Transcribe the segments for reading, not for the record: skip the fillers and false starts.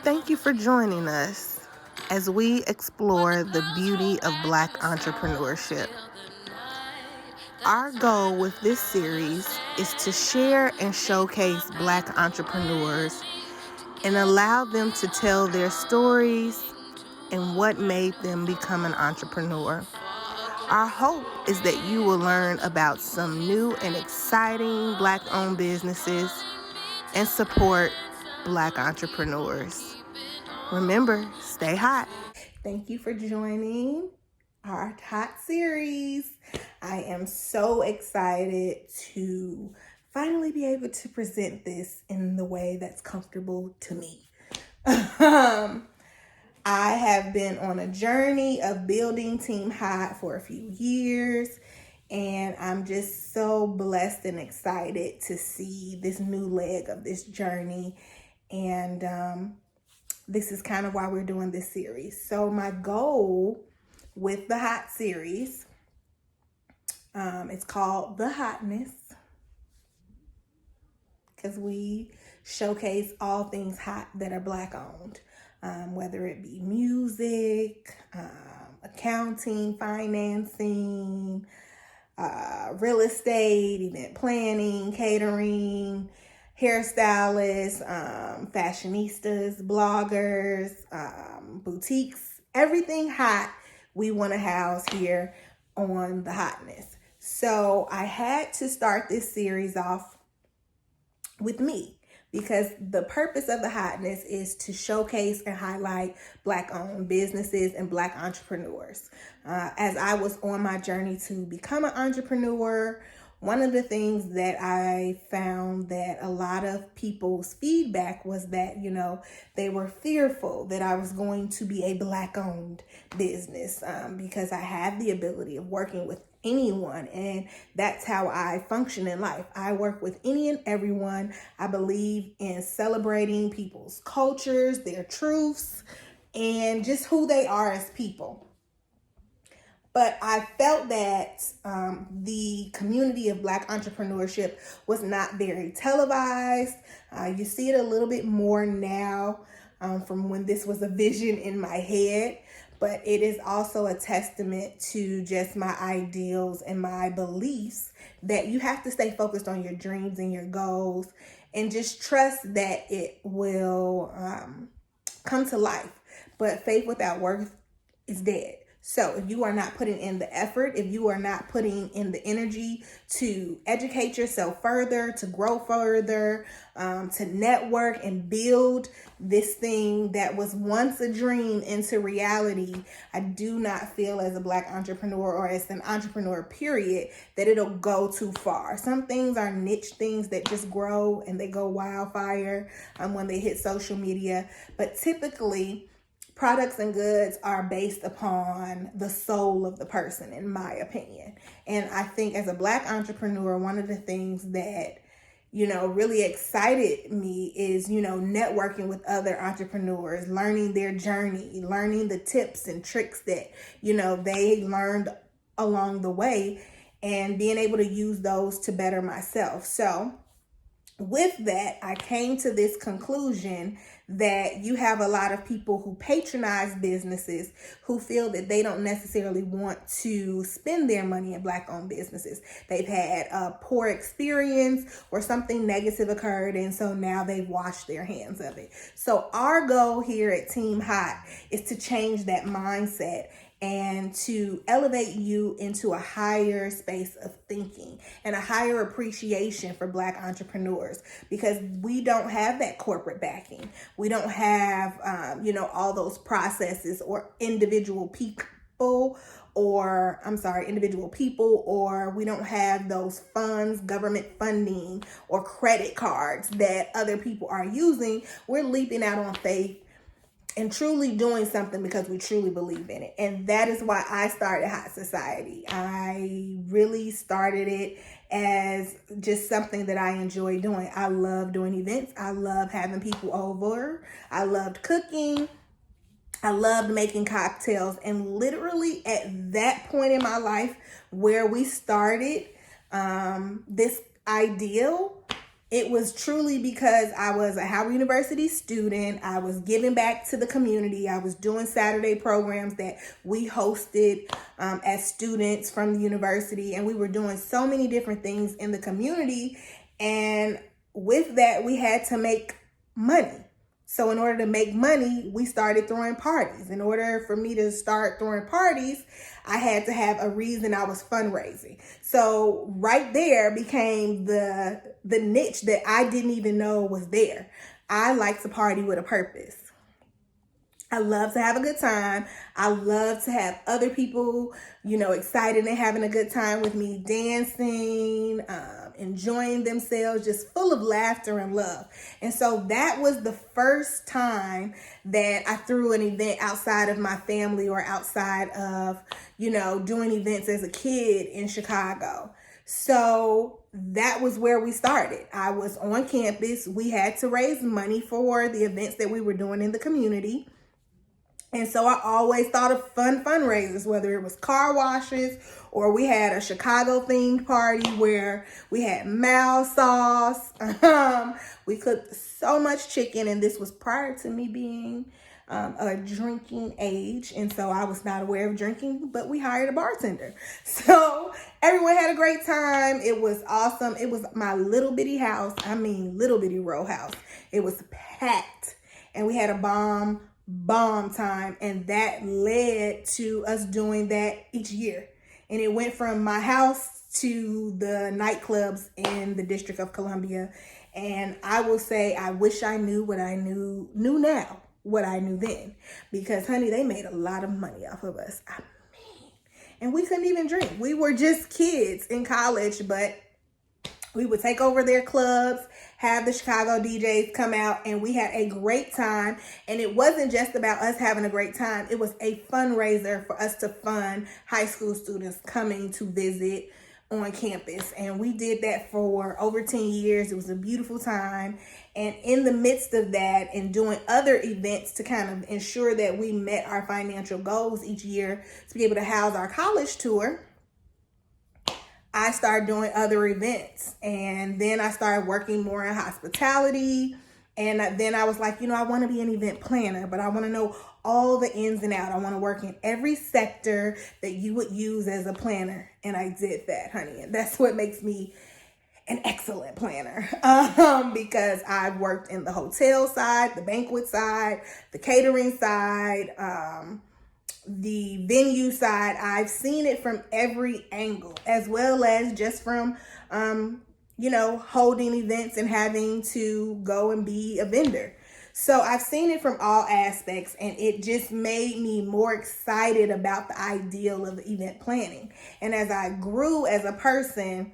Thank you for joining us as we explore the beauty of Black entrepreneurship. Our goal with this series is to share and showcase Black entrepreneurs and allow them to tell their stories and what made them become an entrepreneur. Our hope is that you will learn about some new and exciting Black-owned businesses and support Black entrepreneurs. Remember, stay hot. Thank you for joining our hot series. I am so excited to finally be able to present this in the way that's comfortable to me. I have been on a journey of building Team Hot for a few years, and I'm just so blessed and excited to see this new leg of this journey. And this is kind of why we're doing this series. So my goal with the Hot series, it's called The Hauteness, because we showcase all things hot that are Black owned, whether it be music, accounting, financing, real estate, event planning, catering, hairstylists, fashionistas, bloggers, boutiques, everything hot we want to house here on The Hauteness. So I had to start this series off with me because the purpose of The Hauteness is to showcase and highlight Black-owned businesses and Black entrepreneurs. As I was on my journey to become an entrepreneur, one of the things that I found that a lot of people's feedback was that, they were fearful that I was going to be a Black-owned business because I have the ability of working with anyone, and that's how I function in life. I work with any and everyone. I believe in celebrating people's cultures, their truths, and just who they are as people. But I felt that the community of Black entrepreneurship was not very televised. You see it a little bit more now from when this was a vision in my head. But it is also a testament to just my ideals and my beliefs that you have to stay focused on your dreams and your goals and just trust that it will come to life. But faith without work is dead. So if you are not putting in the effort, if you are not putting in the energy to educate yourself further, to grow further, to network and build this thing that was once a dream into reality, I do not feel as a Black entrepreneur or as an entrepreneur, period, that it'll go too far. Some things are niche things that just grow and they go wildfire when they hit social media. But typically, products and goods are based upon the soul of the person, in my opinion. And I think as a Black entrepreneur, one of the things that, really excited me is, networking with other entrepreneurs, learning their journey, learning the tips and tricks that, they learned along the way and being able to use those to better myself. So with that, I came to this conclusion that you have a lot of people who patronize businesses who feel that they don't necessarily want to spend their money in Black-owned businesses. They've had a poor experience or something negative occurred, and so now they've washed their hands of it. So our goal here at Team Hot is to change that mindset and to elevate you into a higher space of thinking and a higher appreciation for Black entrepreneurs, because we don't have that corporate backing. We don't have, all those processes or individual people, or we don't have those funds, government funding, or credit cards that other people are using. We're leaping out on faith and truly doing something because we truly believe in it. And that is why I started Haute Society. I really started it as just something that I enjoy doing. I love doing events. I love having people over. I loved cooking. I loved making cocktails. And literally at that point in my life where we started this ideal, It was truly because I was a Howard University student. I was giving back to the community. I was doing Saturday programs that we hosted as students from the university. And we were doing so many different things in the community. And with that, we had to make money. So in order to make money, we started throwing parties. In order for me to start throwing parties, I had to have a reason I was fundraising. So right there became the niche that I didn't even know was there. I like to party with a purpose. I love to have a good time. I love to have other people, excited and having a good time with me, dancing, enjoying themselves, just full of laughter and love. And so that was the first time that I threw an event outside of my family or outside of, doing events as a kid in Chicago. So that was where we started. I was on campus. We had to raise money for the events that we were doing in the community. And so I always thought of fun fundraisers, whether it was car washes or we had a Chicago themed party where we had Mao sauce. We cooked so much chicken, and this was prior to me being a drinking age. And so I was not aware of drinking, but we hired a bartender. So everyone had a great time. It was awesome. It was my little bitty house. I mean, little bitty row house. It was packed, and we had a bomb time, and that led to us doing that each year. And it went from my house to the nightclubs in the District of Columbia. And I will say, I wish I knew what I knew now, what I knew then, because honey, they made a lot of money off of us. I mean, and we couldn't even drink. We were just kids in college, but we would take over their clubs, have the Chicago DJs come out, and we had a great time. And it wasn't just about us having a great time. It was a fundraiser for us to fund high school students coming to visit on campus. And we did that for over 10 years. It was a beautiful time. And in the midst of that and doing other events to kind of ensure that we met our financial goals each year to be able to house our college tour, I started doing other events, and then I started working more in hospitality. And then I was like, I want to be an event planner, but I want to know all the ins and outs. I want to work in every sector that you would use as a planner. And I did that, honey. And that's what makes me an excellent planner, because I've worked in the hotel side, the banquet side, the catering side, the venue side. I've seen it from every angle, as well as just from, holding events and having to go and be a vendor. So I've seen it from all aspects, and it just made me more excited about the ideal of event planning. And as I grew as a person,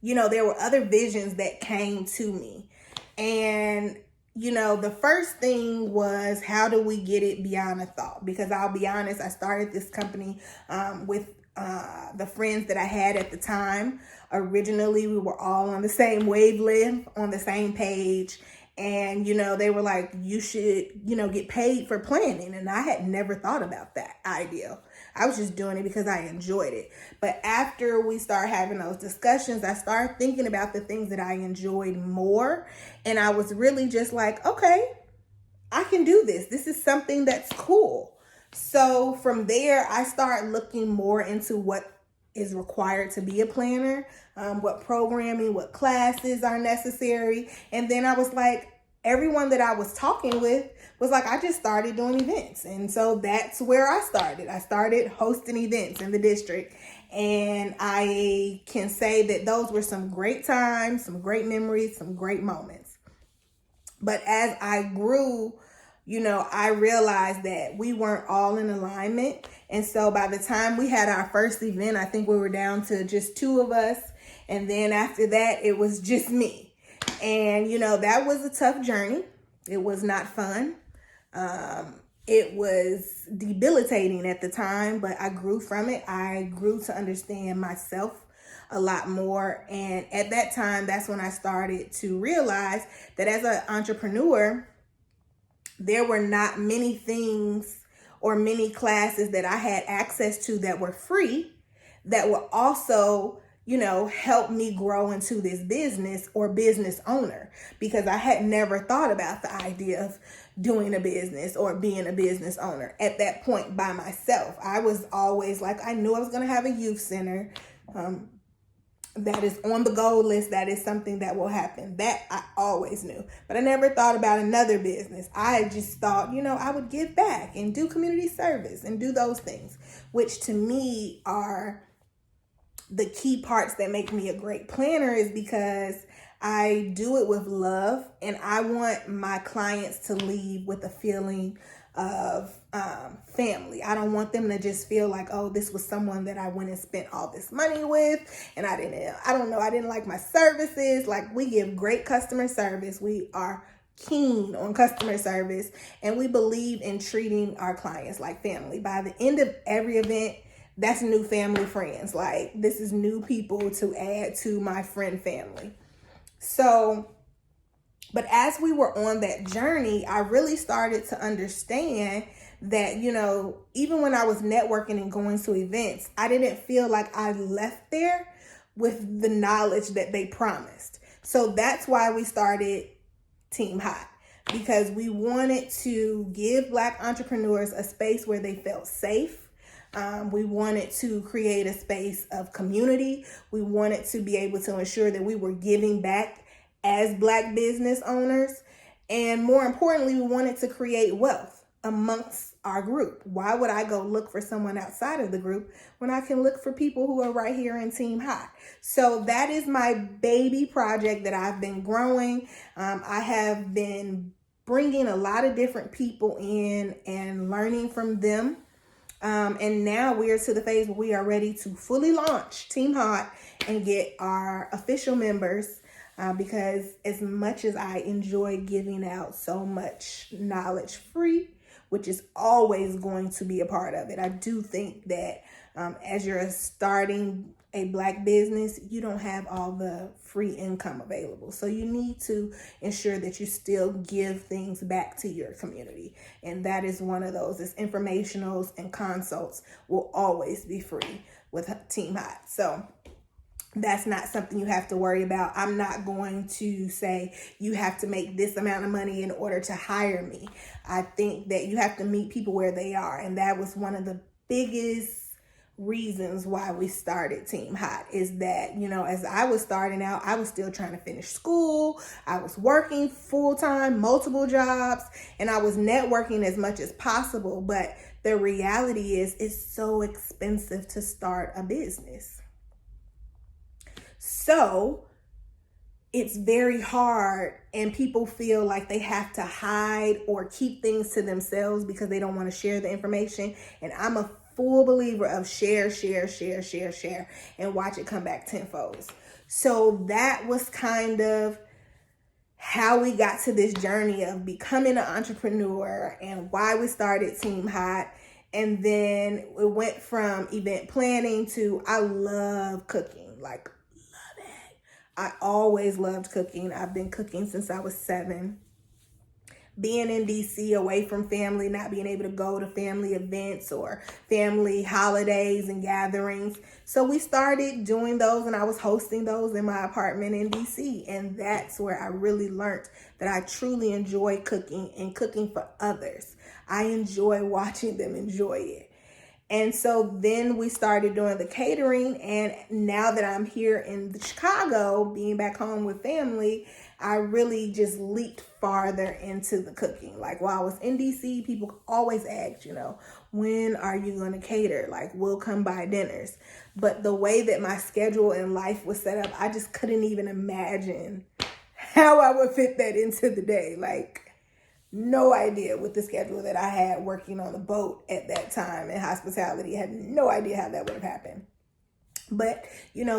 there were other visions that came to me. And the first thing was, how do we get it beyond a thought? Because I'll be honest, I started this company with the friends that I had at the time. Originally, we were all on the same wavelength, on the same page. And, they were like, you should, get paid for planning. And I had never thought about that idea. I was just doing it because I enjoyed it. But after we started having those discussions, I started thinking about the things that I enjoyed more. And I was really just like, okay, I can do this. This is something that's cool. So from there, I started looking more into what is required to be a planner, what programming, what classes are necessary. And then I was like, everyone that I was talking with was like, I just started doing events. And so that's where I started. I started hosting events in the district. And I can say that those were some great times, some great memories, some great moments. But as I grew, I realized that we weren't all in alignment. And so by the time we had our first event, I think we were down to just 2 of us. And then after that, it was just me. And, that was a tough journey. It was not fun. It was debilitating at the time, but I grew from it. I grew to understand myself a lot more. And at that time, that's when I started to realize that as an entrepreneur, there were not many things or many classes that I had access to that were free, that were also helped me grow into this business or business owner, because I had never thought about the idea of doing a business or being a business owner at that point by myself. I was always like, I knew I was going to have a youth center. That is on the goal list. That is something that will happen. That I always knew. But I never thought about another business. I just thought, I would give back and do community service and do those things, which to me are the key parts that make me a great planner, is because I do it with love, and I want my clients to leave with a feeling of family. I don't want them to just feel like, oh, this was someone that I went and spent all this money with, and I didn't like my services. Like, we give great customer service. We are keen on customer service, and we believe in treating our clients like family. By the end of every event, that's new family friends. Like, this is new people to add to my friend family. So, but as we were on that journey, I really started to understand that, even when I was networking and going to events, I didn't feel like I left there with the knowledge that they promised. So that's why we started Team Hot, because we wanted to give Black entrepreneurs a space where they felt safe. We wanted to create a space of community. We wanted to be able to ensure that we were giving back as Black business owners. And more importantly, we wanted to create wealth amongst our group. Why would I go look for someone outside of the group when I can look for people who are right here in Team Hot? So that is my baby project that I've been growing. I have been bringing a lot of different people in and learning from them. And now we are to the phase where we are ready to fully launch Team Hot and get our official members, because as much as I enjoy giving out so much knowledge free, which is always going to be a part of it, I do think that as you're starting a Black business, you don't have all the free income available. So you need to ensure that you still give things back to your community. And that is one of those. It's informationals and consults will always be free with Team Hot. So that's not something you have to worry about. I'm not going to say you have to make this amount of money in order to hire me. I think that you have to meet people where they are. And that was one of the biggest reasons why we started Team Hot, is that, as I was starting out, I was still trying to finish school. I was working full-time, multiple jobs, and I was networking as much as possible. But the reality is, it's so expensive to start a business. So it's very hard, and people feel like they have to hide or keep things to themselves because they don't want to share the information. And I'm a full believer of share, and watch it come back tenfold. So that was kind of how we got to this journey of becoming an entrepreneur and why we started Team Hot. And then it went from event planning to, I love cooking, like love it. I always loved cooking. I've been cooking since I was 7. Being in DC, away from family, not being able to go to family events or family holidays and gatherings. So we started doing those, and I was hosting those in my apartment in DC. And that's where I really learned that I truly enjoy cooking and cooking for others. I enjoy watching them enjoy it. And so then we started doing the catering. And now that I'm here in Chicago, being back home with family, I really just leaped farther into the cooking. Like, while I was in DC, people always asked, when are you going to cater? Like, we'll come by dinners. But the way that my schedule and life was set up, I just couldn't even imagine how I would fit that into the day. Like, no idea with the schedule that I had working on the boat at that time in hospitality. I had no idea how that would have happened. But,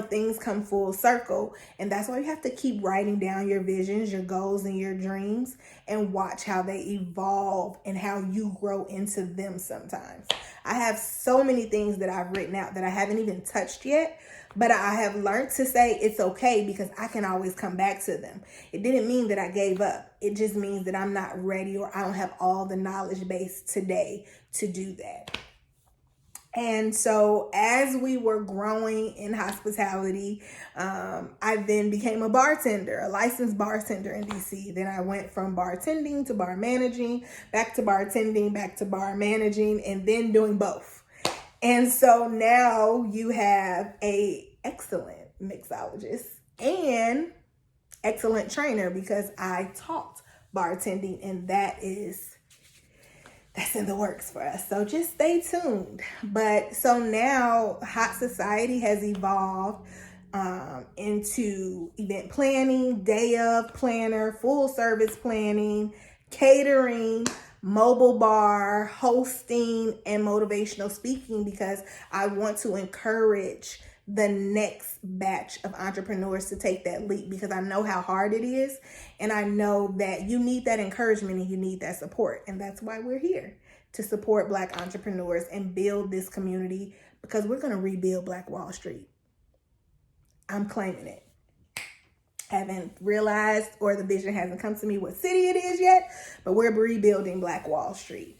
things come full circle, and that's why you have to keep writing down your visions, your goals, and your dreams, and watch how they evolve and how you grow into them sometimes. I have so many things that I've written out that I haven't even touched yet, but I have learned to say it's okay because I can always come back to them. It didn't mean that I gave up. It just means that I'm not ready, or I don't have all the knowledge base today to do that. And so as we were growing in hospitality, I then became a bartender, a licensed bartender in DC. Then I went from bartending to bar managing, back to bartending, back to bar managing, and then doing both. And so now you have a excellent mixologist and excellent trainer, because I taught bartending, and that's in the works for us. So just stay tuned. But so now Haute Society has evolved into event planning, day of planner, full service planning, catering, mobile bar, hosting, and motivational speaking, because I want to encourage the next batch of entrepreneurs to take that leap, because I know how hard it is, and I know that you need that encouragement and you need that support. And that's why we're here, to support Black entrepreneurs and build this community, because we're going to rebuild Black Wall Street. I'm claiming it. Haven't realized, or the vision hasn't come to me, what city it is yet, but we're rebuilding Black Wall Street.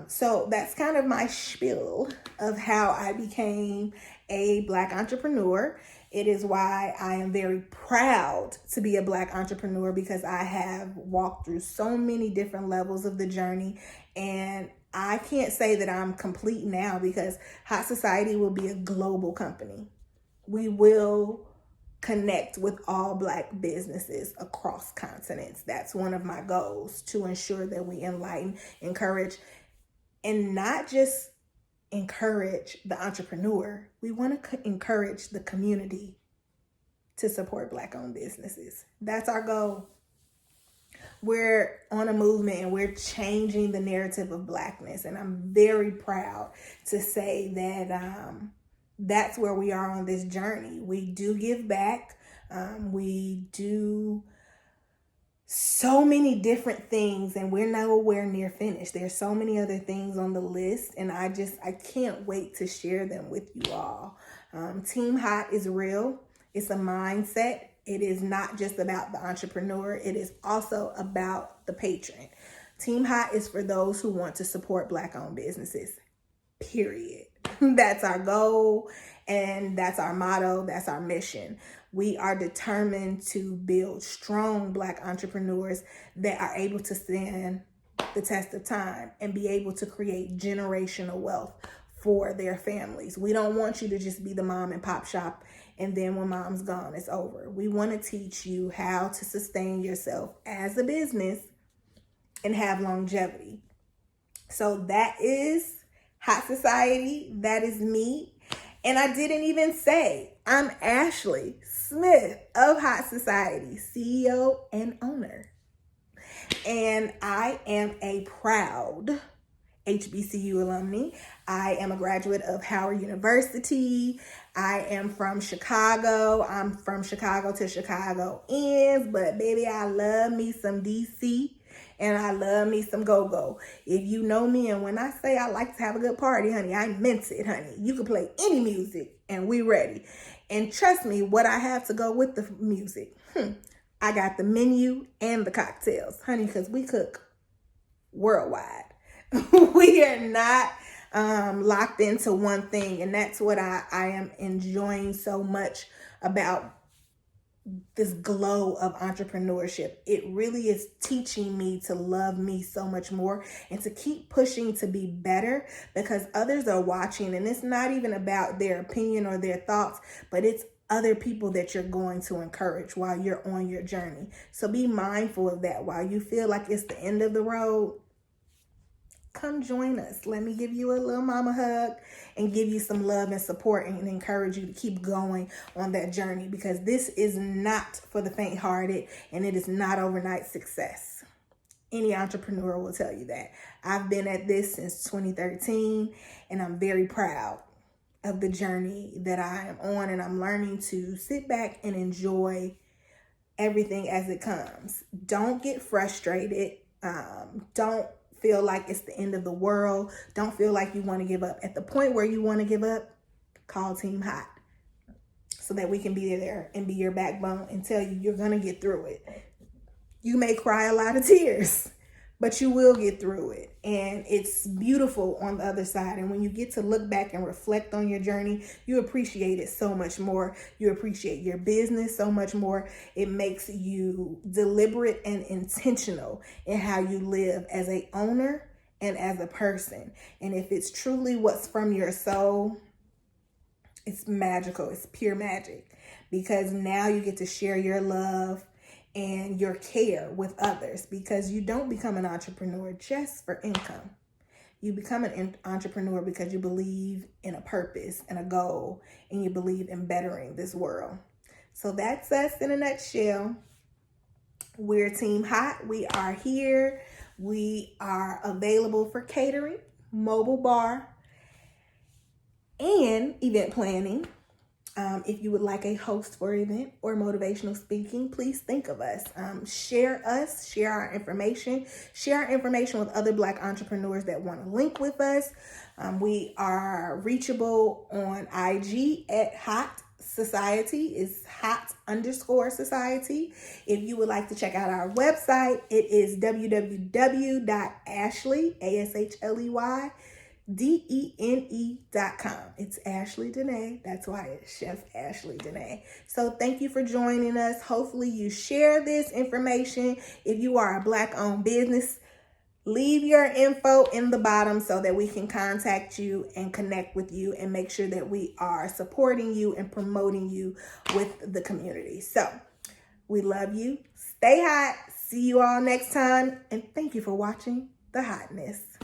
So that's kind of my spiel of how I became a Black entrepreneur. It is why I am very proud to be a Black entrepreneur, because I have walked through so many different levels of the journey, and I can't say that I'm complete now, because Haute Society will be a global company. We will connect with all Black businesses across continents. That's one of my goals, to ensure that we enlighten, encourage, and not just encourage the entrepreneur. We want to encourage the community to support Black-owned businesses. That's our goal. We're on a movement, and we're changing the narrative of Blackness. And I'm very proud to say that that's where we are on this journey. We do give back. We do so many different things, and we're nowhere near finished. There's so many other things on the list, and I can't wait to share them with you all. Team Hot is real. It's a mindset. It is not just about the entrepreneur. It is also about the patron. Team Hot is for those who want to support Black-owned businesses, period. That's our goal, and that's our motto. That's our mission. We are determined to build strong Black entrepreneurs that are able to stand the test of time and be able to create generational wealth for their families. We don't want you to just be the mom and pop shop, and then when mom's gone, it's over. We want to teach you how to sustain yourself as a business and have longevity. So that is Haute Society. That is me. And I didn't even say, I'm Ashley Smith of Haute Society, CEO and owner. And I am a proud HBCU alumni. I am a graduate of Howard University. I am from Chicago. I'm from Chicago to Chicago ends, but baby, I love me some DC. And I love me some go-go. If you know me, and when I say I like to have a good party, honey, I meant it, honey. You can play any music and we ready. And trust me, what I have to go with the music, I got the menu and the cocktails, honey, because we cook worldwide. We are not locked into one thing. And that's what I am enjoying so much about this glow of entrepreneurship. It really is teaching me to love me so much more and to keep pushing to be better, because others are watching, and it's not even about their opinion or their thoughts, but it's other people that you're going to encourage while you're on your journey. So be mindful of that. While you feel like it's the end of the road, come join us. Let me give you a little mama hug and give you some love and support, and encourage you to keep going on that journey, because this is not for the faint-hearted, and it is not overnight success. Any entrepreneur will tell you that. I've been at this since 2013, and I'm very proud of the journey that I am on, and I'm learning to sit back and enjoy everything as it comes. Don't get frustrated. Don't feel like it's the end of the world. Don't feel like you want to give up. At the point where you want to give up, call Team Hot so that we can be there and be your backbone and tell you you're going to get through it. You may cry a lot of tears, but you will get through it, and it's beautiful on the other side. And when you get to look back and reflect on your journey, you appreciate it so much more. You appreciate your business so much more. It makes you deliberate and intentional in how you live as a owner and as a person. And if it's truly what's from your soul, it's magical. It's pure magic, because now you get to share your love and your care with others, because you don't become an entrepreneur just for income. You become an entrepreneur because you believe in a purpose and a goal, and you believe in bettering this world. So that's us in a nutshell. We're Team Hot. We are here. We are available for catering, mobile bar, and event planning. If you would like a host for an event or motivational speaking, please think of us. Share our information with other Black entrepreneurs that want to link with us. We are reachable on IG at Haute Society. It's hot_society. If you would like to check out our website, it is www.ashley.com. It's Ashley Dene. That's why it's Chef Ashley Dene. So thank you for joining us. Hopefully you share this information. If you are a Black-owned business, leave your info in the bottom so that we can contact you and connect with you and make sure that we are supporting you and promoting you with the community. So we love you. Stay hot. See you all next time. And thank you for watching The Hauteness.